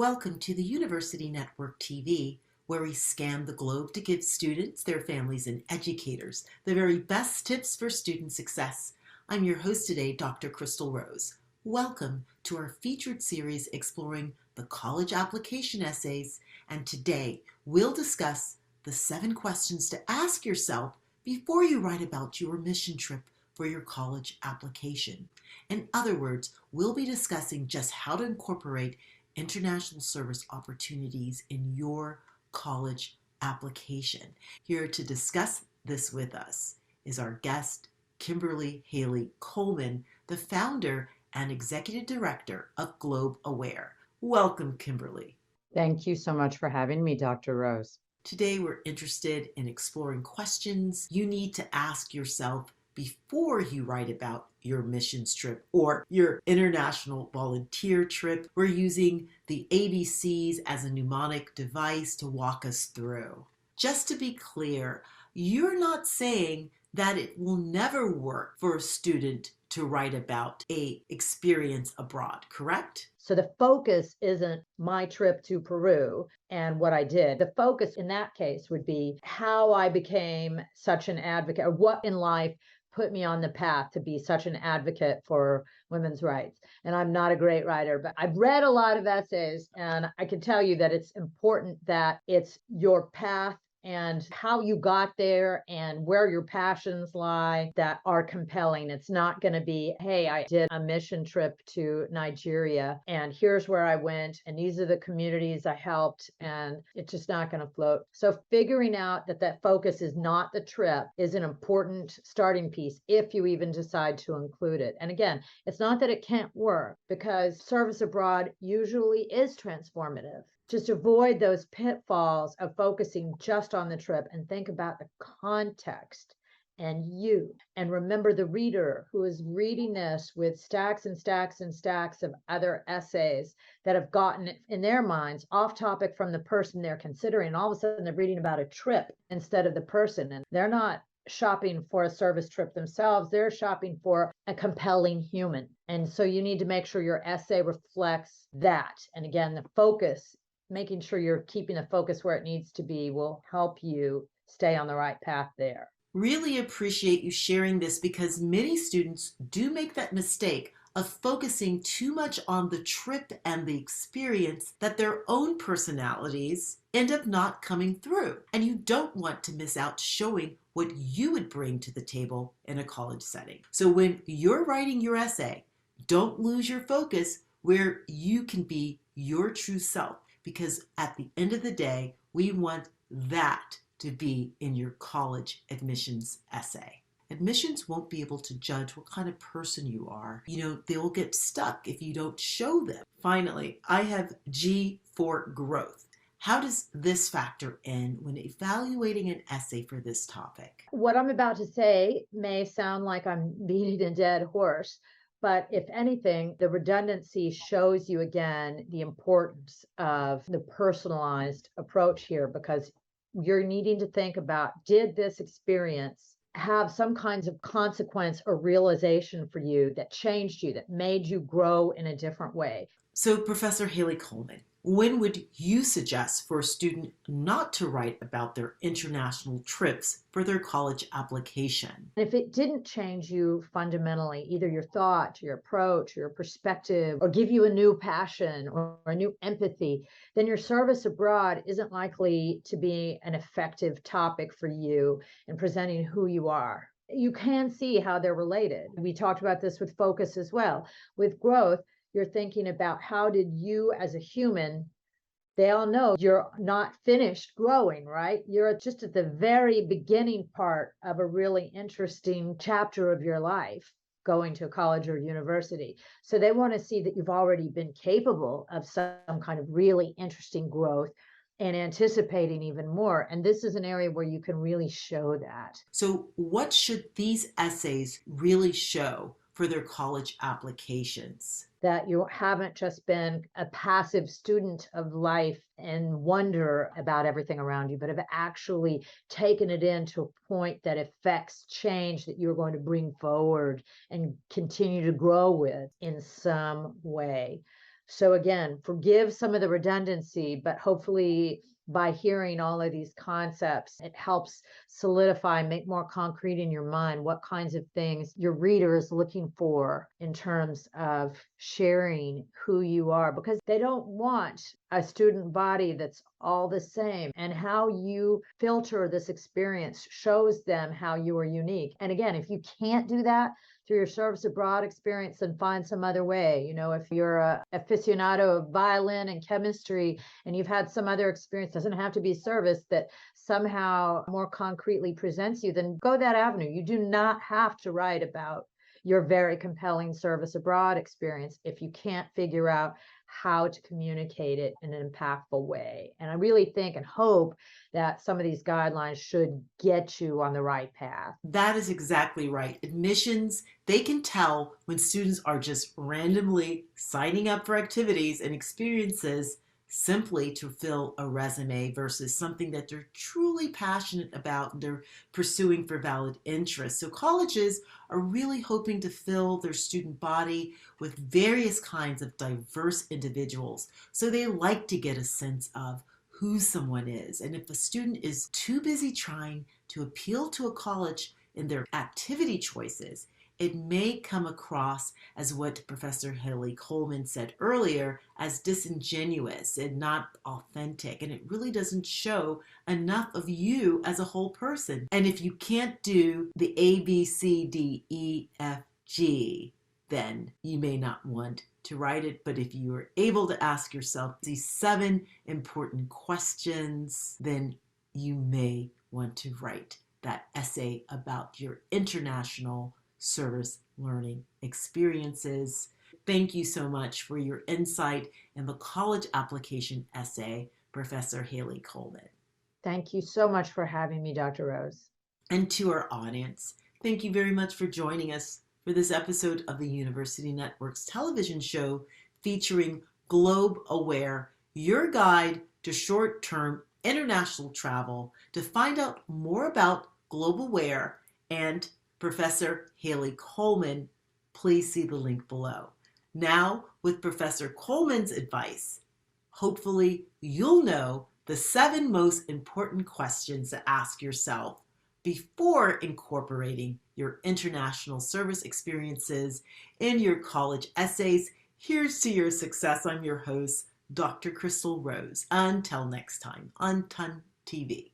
Welcome to the University Network TV, where we scan the globe to give students, their families, and educators the very best tips for student success. I'm your host today, Dr. Crystal Rose. Welcome to our featured series exploring the college application essays, and today we'll discuss the 7 questions to ask yourself before you write about your mission trip for your college application. In other words, we'll be discussing just how to incorporate international service opportunities in your college application. Here to discuss this with us is our guest, Kimberly Hayley-Coleman, the founder and executive director of Globe Aware. Welcome, Kimberly. Thank you so much for having me, Dr. Rose. Today, we're interested in exploring questions you need to ask yourself before you write about your missions trip or your international volunteer trip. We're using the ABCs as a mnemonic device to walk us through. Just to be clear, you're not saying that it will never work for a student to write about an experience abroad, correct? So the focus isn't my trip to Peru and what I did. The focus in that case would be how I became such an advocate, or what in life put me on the path to be such an advocate for women's rights. And I'm not a great writer, but I've read a lot of essays, and I can tell you that it's important that it's your path and how you got there and where your passions lie that are compelling. It's not going to be, hey, I did a mission trip to Nigeria and here's where I went and these are the communities I helped, and it's just not going to float. So figuring out that focus is not the trip is an important starting piece if you even decide to include it. And again, it's not that it can't work, because service abroad usually is transformative. Just avoid those pitfalls of focusing just on the trip and think about the context and you. And remember the reader who is reading this with stacks and stacks and stacks of other essays that have gotten in their minds off topic from the person they're considering. And all of a sudden they're reading about a trip instead of the person. And they're not shopping for a service trip themselves. They're shopping for a compelling human. And so you need to make sure your essay reflects that. And again, the focus, making sure you're keeping the focus where it needs to be, will help you stay on the right path there. Really appreciate you sharing this, because many students do make that mistake of focusing too much on the trip and the experience that their own personalities end up not coming through. And you don't want to miss out showing what you would bring to the table in a college setting. So when you're writing your essay, don't lose your focus where you can be your true self. Because at the end of the day, we want that to be in your college admissions essay. Admissions won't be able to judge what kind of person you are. They will get stuck if you don't show them. Finally, I have G for growth. How does this factor in when evaluating an essay for this topic? What I'm about to say may sound like I'm beating a dead horse, but if anything, the redundancy shows you again the importance of the personalized approach here, because you're needing to think about, did this experience have some kinds of consequence or realization for you that changed you, that made you grow in a different way? So, Professor Hayley-Coleman, when would you suggest for a student not to write about their international trips for their college application? If it didn't change you fundamentally, either your thought, your approach, your perspective, or give you a new passion or a new empathy, then your service abroad isn't likely to be an effective topic for you in presenting who you are. You can see how they're related. We talked about this with focus as well. With growth, you're thinking about how did you as a human, they all know you're not finished growing, right? You're just at the very beginning part of a really interesting chapter of your life, going to college or university. So they want to see that you've already been capable of some kind of really interesting growth and anticipating even more. And this is an area where you can really show that. So what should these essays really show for their college applications? That you haven't just been a passive student of life and wonder about everything around you, but have actually taken it in to a point that affects change that you're going to bring forward and continue to grow with in some way. So again, forgive some of the redundancy, but hopefully by hearing all of these concepts, it helps solidify, make more concrete in your mind what kinds of things your reader is looking for in terms of sharing who you are, because they don't want a student body that's all the same. And how you filter this experience shows them how you are unique. And again, if you can't do that through your service abroad experience, then find some other way. If you're a aficionado of violin and chemistry and you've had some other experience, doesn't have to be service, that somehow more concretely presents you, then go that avenue. You do not have to write about your very compelling service abroad experience if you can't figure out how to communicate it in an impactful way. And I really think and hope that some of these guidelines should get you on the right path. That is exactly right. Admissions, they can tell when students are just randomly signing up for activities and experiences simply to fill a resume versus something that they're truly passionate about and they're pursuing for valid interest. So colleges are really hoping to fill their student body with various kinds of diverse individuals. So they like to get a sense of who someone is. And if a student is too busy trying to appeal to a college in their activity choices, it may come across as what Professor Hayley-Coleman said earlier, as disingenuous and not authentic. And it really doesn't show enough of you as a whole person. And if you can't do the A, B, C, D, E, F, G, then you may not want to write it. But if you are able to ask yourself these 7 important questions, then you may want to write that essay about your international service learning experiences. Thank you so much for your insight in the college application essay, Professor Hayley-Coleman. Thank you so much for having me, Dr. Rose. And to our audience, thank you very much for joining us for this episode of the University Network's television show featuring Globe Aware, your guide to short-term international travel. To find out more about Globe Aware and Professor Hayley-Coleman, please see the link below. Now, with Professor Coleman's advice, hopefully you'll know the 7 most important questions to ask yourself before incorporating your international service experiences in your college essays. Here's to your success. I'm your host, Dr. Crystal Rose. Until next time on TUN TV.